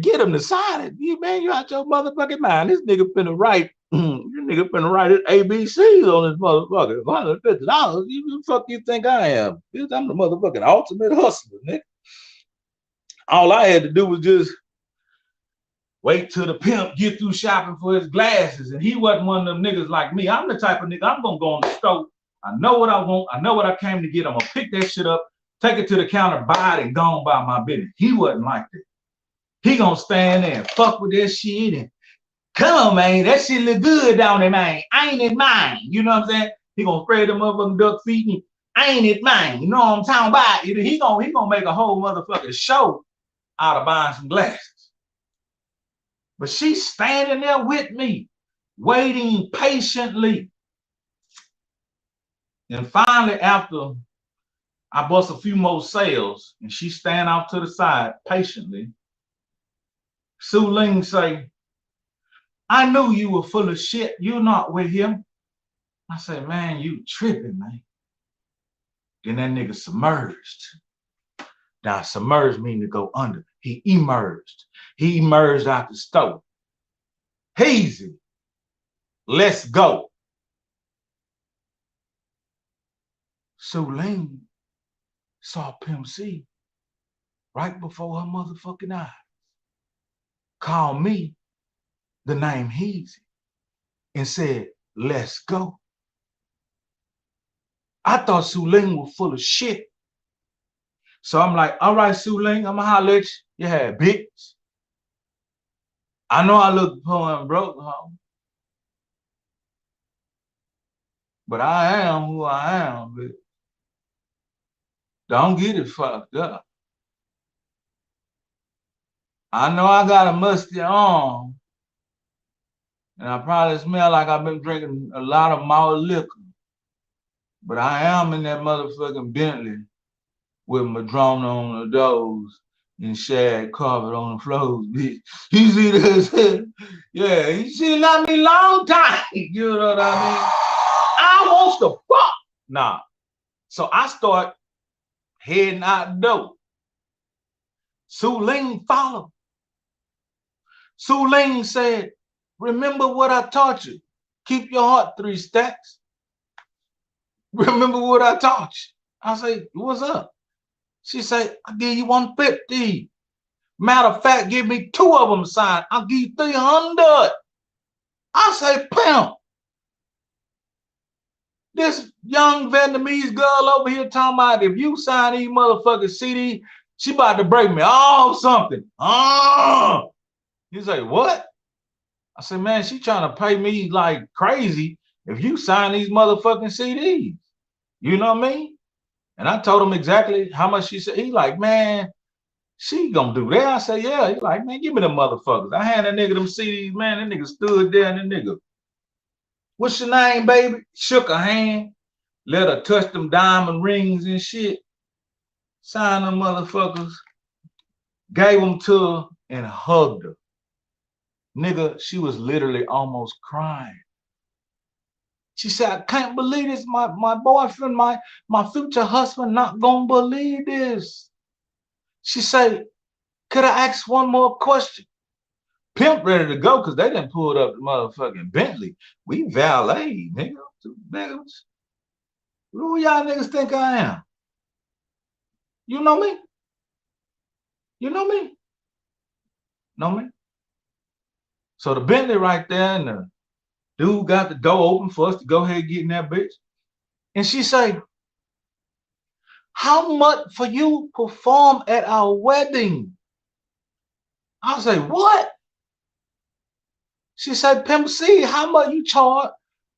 Get him to sign it. You man, you out your motherfucking mind. This nigga finna write. This nigga finna write his ABCs on this motherfucker. $150. You the fuck you think I am? Bitch, I'm the motherfucking ultimate hustler, nigga. All I had to do was just wait till the pimp get through shopping for his glasses. And he wasn't one of them niggas like me. I'm the type of nigga, I'm gonna go in the store. I know what I want. I know what I came to get. I'm gonna pick that shit up, take it to the counter, buy it, and go on by my business. He wasn't like that. He gonna stand there and fuck with that shit and come on, man, that shit look good, don't it, man? Ain't it mine? You know what I'm saying? He gonna spread them motherfucking duck feet and ain't it mine? You know what I'm talking about? He gonna make a whole motherfucking show out of buying some glasses. But she's standing there with me, waiting patiently. And finally, after I bust a few more sales, and she stand off to the side patiently, Sue Ling say, I knew you were full of shit. You're not with him. I say, man, you tripping, man. Then that nigga submerged. Now, submerged mean to go under. He emerged. He emerged out the stove. Hazy, let's go. Sue Ling saw Pimp C right before her motherfucking eyes. Called me the name Heezy and said, let's go. I thought Sue Ling was full of shit. So I'm like, all right, Sue Ling, I'm gonna holler at you. Yeah, bitch. I know I look poor and broke, huh? But I am who I am, bitch. Don't get it fucked up. I know I got a musty arm, and I probably smell like I've been drinking a lot of malt liquor. But I am in that motherfucking Bentley with Madrona on the doors and shag carpet on the floors, bitch. You see this? Yeah, you see, not me long time. You know what I mean? I want to fuck. Nah. So I start heading out the door. Sue Ling followed. Sue Ling said, remember what I taught you. Keep your heart 3 stacks. Remember what I taught you. I say, what's up? She said, I'll give you $150. Matter of fact, give me 2 of them signed. I'll give you $300. I say, pimp. This young Vietnamese girl over here talking about if you sign these motherfucking CD, she about to break me off something. He's like, what? I said, man, she trying to pay me like crazy if you sign these motherfucking CDs. You know what I mean? And I told him exactly how much she said. He like, man, she gonna do that. I said, yeah. He like, man, give me them motherfuckers. I had that nigga them CDs, man. That nigga stood there and that nigga, what's your name, baby? Shook her hand, let her touch them diamond rings and shit. Signed them motherfuckers, gave them to her and hugged her. Nigga, she was literally almost crying. She said, I can't believe this. My boyfriend, my future husband not gonna believe this. She said, could I ask one more question? Pimp ready to go because they done pulled up the motherfucking Bentley. We valet, nigga. Niggas. Who y'all niggas think I am? You know me? You know me? Know me? So the Bentley right there, and the dude got the door open for us to go ahead and get in that bitch. And she say, how much for you perform at our wedding? I say, what? She said, Pimp C, how much you charge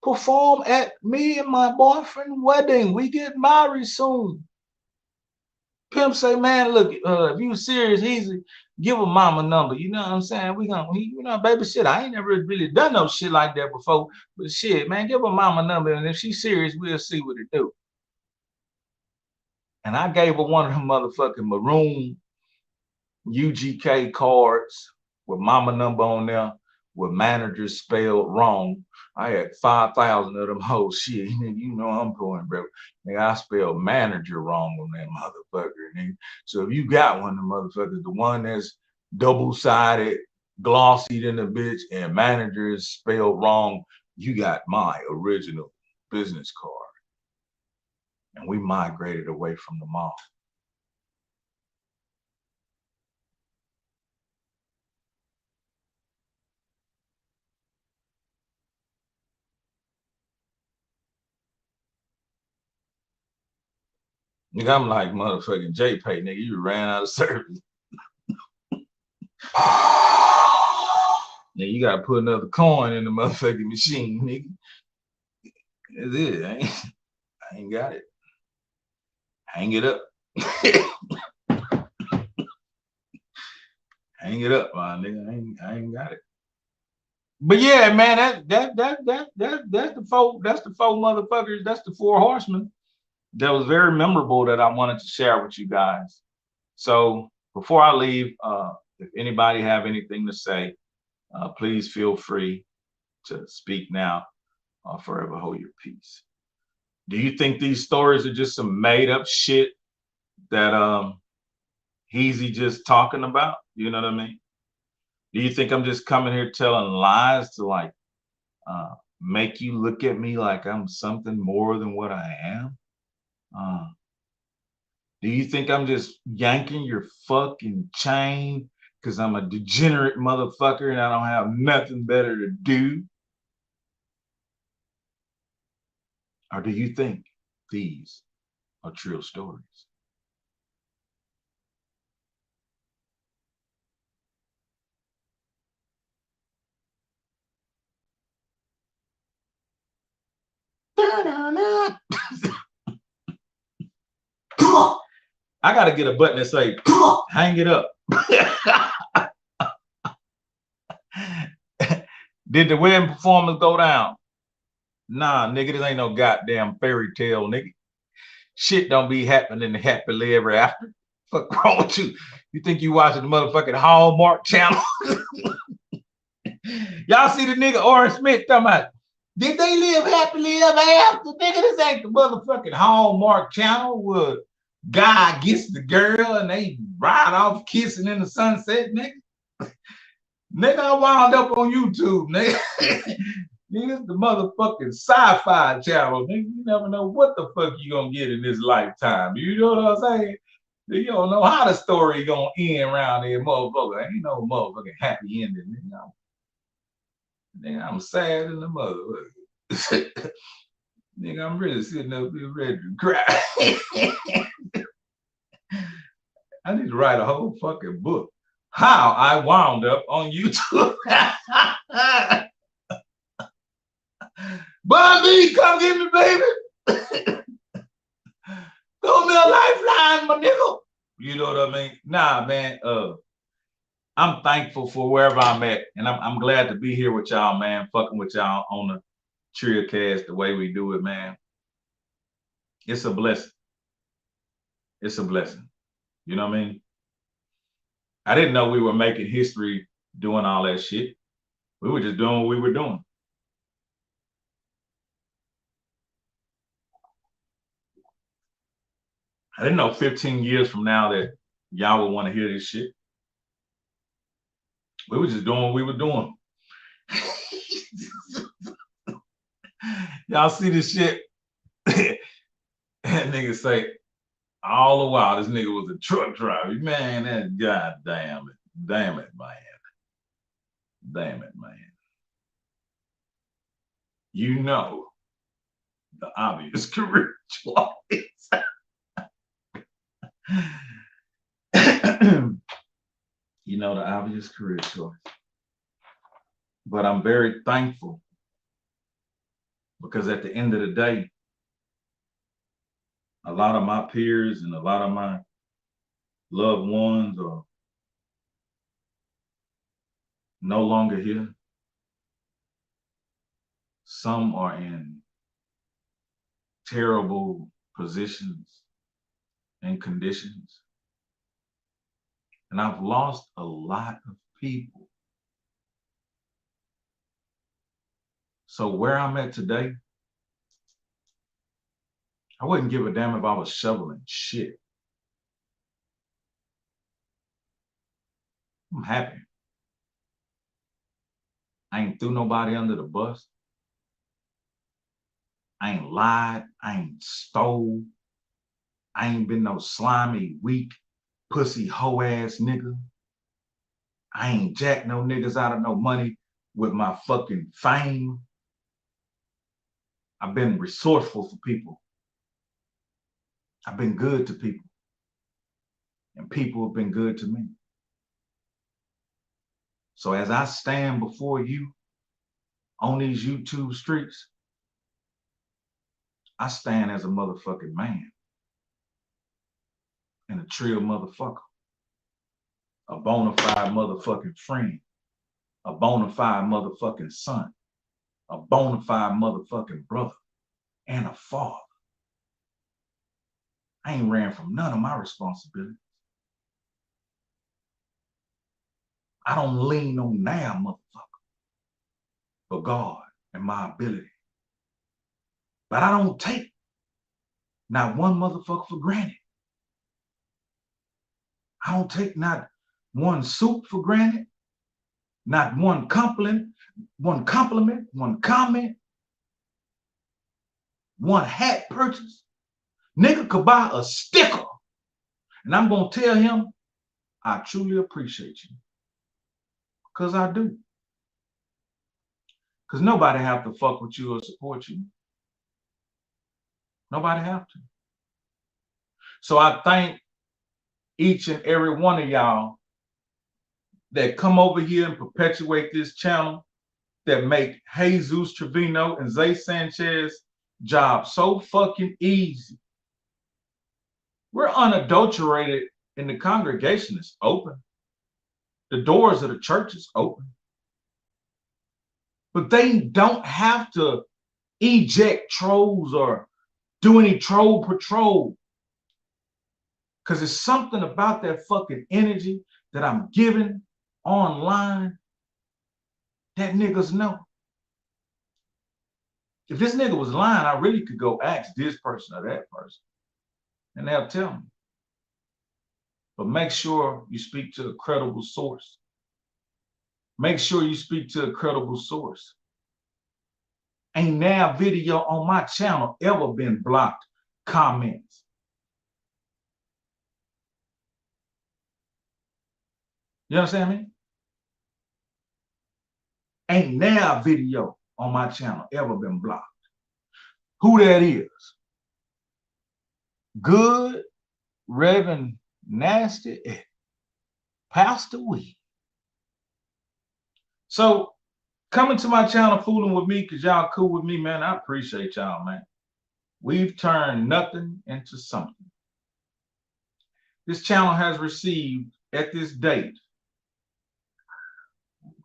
perform at me and my boyfriend wedding? We get married soon. Pimp say, man, look, if you serious, easy, give a mama number. You know what I'm saying? We gonna, you know, baby, shit, I ain't never really done no shit like that before. But shit, man, give a mama number, and if she's serious, we'll see what it do. And I gave her one of them motherfucking maroon UGK cards with mama number on there, with managers spelled wrong. I had 5,000 of them hoes. Shit, you know I'm going, bro. Nigga, I spelled manager wrong on that motherfucker. Nigga. So if you got one of them motherfuckers, the one that's double-sided, glossy than the bitch, and manager is spelled wrong, you got my original business card. And we migrated away from the mall. Nigga, I'm like motherfucking JPay, nigga. You ran out of service. Nigga, you gotta put another coin in the motherfucking machine, nigga. That's it. I ain't got it. Hang it up. Hang it up, my nigga. I ain't got it. But yeah, man, that's the four motherfuckers. That's the four horsemen. That was very memorable that I wanted to share with you guys. So before I leave, if anybody have anything to say, please feel free to speak now or forever hold your peace. Do you think these stories are just some made up shit that Heezy just talking about? You know what I mean? Do you think I'm just coming here telling lies to like make you look at me like I'm something more than what I am? Do you think I'm just yanking your fucking chain because I'm a degenerate motherfucker and I don't have nothing better to do? Or do you think these are Trill stories? I gotta get a button that say, hang it up. Did the wedding performance go down? Nah, nigga, this ain't no goddamn fairy tale, nigga. Shit don't be happening happily ever after. Fuck wrong with you? You think you watching the motherfucking Hallmark channel? Y'all see the nigga Orange Smith talking about, did they live happily ever after? Nigga, this ain't the motherfucking Hallmark channel where guy gets the girl and they ride off kissing in the sunset, nigga. Nigga, I wound up on YouTube, nigga. Nigga, the motherfucking sci-fi channel, nigga. You never know what the fuck you gonna get in this lifetime. You know what I'm saying? You don't know how the story gonna end around here, motherfucker. Ain't no motherfucking happy ending, nigga. Nigga, I'm sad in the motherfucker. Nigga, I'm really sitting up here ready to cry. I need to write a whole fucking book. How I wound up on YouTube. Bobby, come get me, baby. Throw me a lifeline, my nigga. You know what I mean? Nah, man. I'm thankful for wherever I'm at, and I'm glad to be here with y'all, man. Fucking with y'all on the Trill Cast the way we do it, man. It's a blessing. It's a blessing. You know what I mean? I didn't know we were making history doing all that shit. We were just doing what we were doing. I didn't know 15 years from now that y'all would want to hear this shit. We were just doing what we were doing. Y'all see this shit? That nigga say, all the while, this nigga was a truck driver. Man, that god damn it. Damn it, man. Damn it, man. You know the obvious career choice. You know the obvious career choice. But I'm very thankful because at the end of the day, a lot of my peers and a lot of my loved ones are no longer here. Some are in terrible positions and conditions. And I've lost a lot of people. So where I'm at today, I wouldn't give a damn if I was shoveling shit. I'm happy. I ain't threw nobody under the bus. I ain't lied. I ain't stole. I ain't been no slimy, weak, pussy, hoe ass nigga. I ain't jacked no niggas out of no money with my fucking fame. I've been resourceful for people. I've been good to people. And people have been good to me. So as I stand before you on these YouTube streets, I stand as a motherfucking man and a Trill motherfucker, a bona fide motherfucking friend, a bona fide motherfucking son, a bona fide motherfucking brother, and a father. I ain't ran from none of my responsibilities. I don't lean on now, motherfucker, but God and my ability. But I don't take not one motherfucker for granted. I don't take not one soup for granted, not one compliment, one comment, one hat purchase. Nigga could buy a sticker, and I'm gonna tell him, I truly appreciate you. Because I do. Because nobody have to fuck with you or support you. Nobody have to. So I thank each and every one of y'all that come over here and perpetuate this channel, that make Jesus Trevino and Zay Sanchez job so fucking easy. We're unadulterated, and the congregation is open. The doors of the church is open. But they don't have to eject trolls or do any troll patrol. Because there's something about that fucking energy that I'm giving online that niggas know. If this nigga was lying, I really could go ask this person or that person, and they'll tell me. But make sure you speak to a credible source. Make sure you speak to a credible source. Ain't now video on my channel ever been blocked comments. You understand me? Ain't now video on my channel ever been blocked. Who that is? Good, Reverend Nasty, Pastor Wee. So coming to my channel, fooling with me, because y'all cool with me, man. I appreciate y'all, man. We've turned nothing into something. This channel has received, at this date,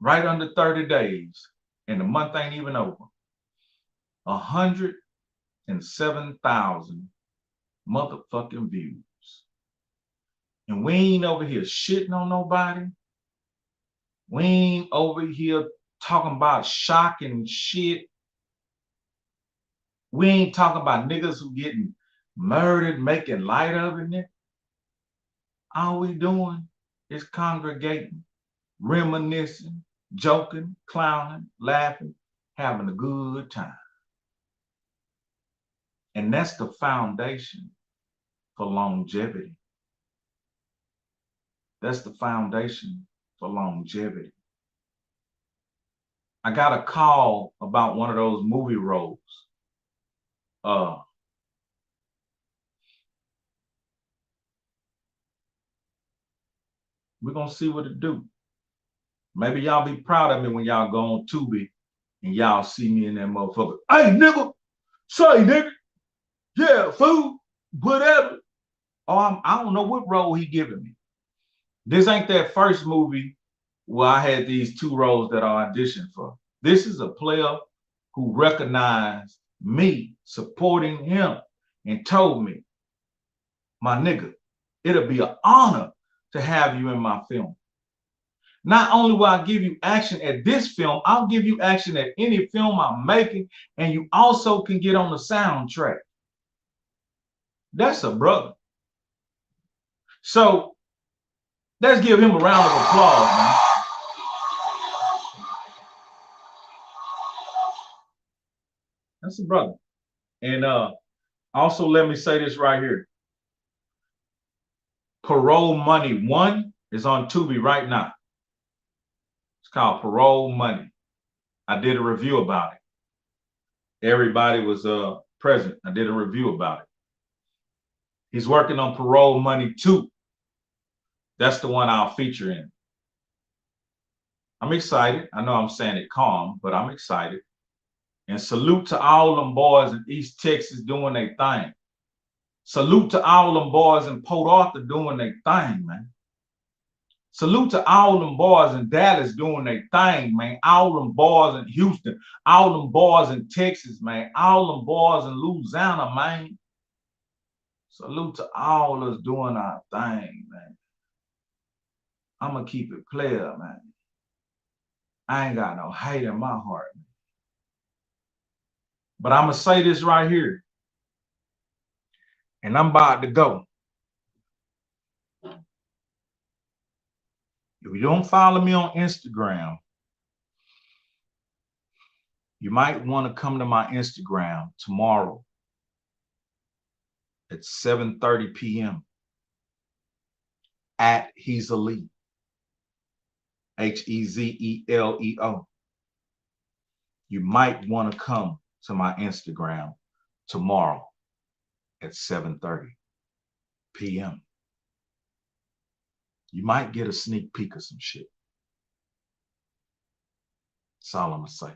right under 30 days, and the month ain't even over, 107,000 motherfucking views. And we ain't over here shitting on nobody. We ain't over here talking about shocking shit. We ain't talking about niggas who getting murdered, making light of it. All we doing is congregating, reminiscing, joking, clowning, laughing, having a good time. And that's the foundation for longevity. That's the foundation for longevity. I got a call about one of those movie roles. We're gonna see what it do. Maybe y'all be proud of me when y'all go on Tubi and y'all see me in that motherfucker. Hey, nigga, say, nigga, yeah, fool, whatever. Oh, I don't know what role he giving me. This ain't that first movie where I had these two roles that I auditioned for. This is a player who recognized me supporting him and told me, my nigga, it'll be an honor to have you in my film. Not only will I give you action at this film, I'll give you action at any film I'm making, and you also can get on the soundtrack. That's a brother. So let's give him a round of applause, man. That's a brother. And also let me say this right here. Parole Money 1 is on Tubi right now. It's called Parole Money. I did a review about it. Everybody was present. I did a review about it. He's working on Parole Money 2. That's the one I'll feature in. I'm excited. I know I'm saying it calm, but I'm excited. And salute to all them boys in East Texas doing their thing. Salute to all them boys in Port Arthur doing their thing, man. Salute to all them boys in Dallas doing their thing, man. All them boys in Houston, all them boys in Texas, man. All them boys in Louisiana, man. Salute to all us doing our thing, man. I'm going to keep it player, man. I ain't got no hate in my heart, man. But I'm going to say this right here. And I'm about to go. If you don't follow me on Instagram, you might want to come to my Instagram tomorrow at 7:30 p.m. at Hezeleo. Hezeleo. You might want to come to my Instagram tomorrow at 7:30 p.m. You might get a sneak peek of some shit. That's all I'm gonna say.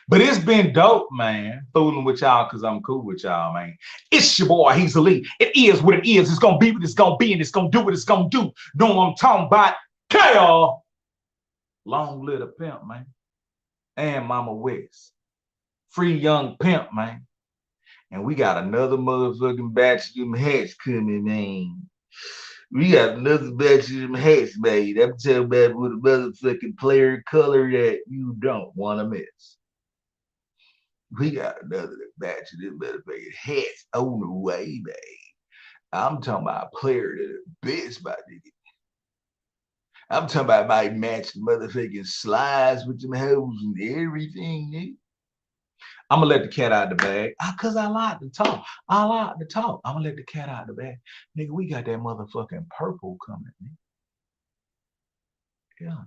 But it's been dope, man, fooling with y'all because I'm cool with y'all, man. It's your boy, Hezeleo. It is what it is. It's going to be what it's going to be, and it's going to do what it's going to do. Know what I'm talking about? Chaos. Long live the pimp, man. And Mama West. Free young pimp, man. And we got another motherfucking batch of them hats coming, man. We got another batch of them hats made. I'm talking about with a motherfucking player color that you don't want to miss. We got another batch of them motherfucking hats on the way, man. I'm talking about a player to the bitch, my nigga. I'm talking about might match the motherfucking slides with them hoes and everything, nigga. I'm gonna let the cat out of the bag because I like to talk. I like to talk. I'm gonna let the cat out of the bag. Nigga, we got that motherfucking purple coming, nigga. Yeah.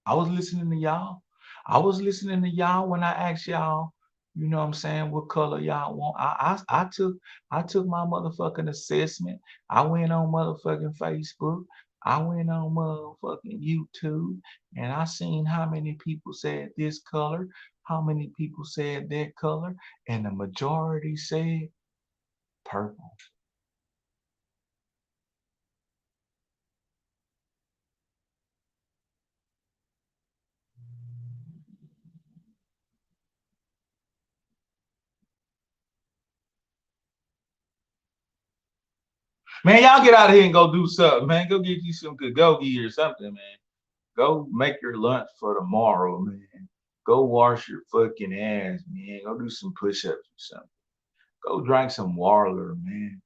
I was listening to y'all. I was listening to y'all when I asked y'all, you know what I'm saying, what color y'all want. I took my motherfucking assessment. I went on motherfucking Facebook. I went on motherfucking YouTube and I seen how many people said this color, how many people said that color, and the majority said purple. Man, y'all get out of here and go do something, man. Go get you some Kagogi or something, man. Go make your lunch for tomorrow, man. Go wash your fucking ass, man. Go do some push-ups or something. Go drink some water, man.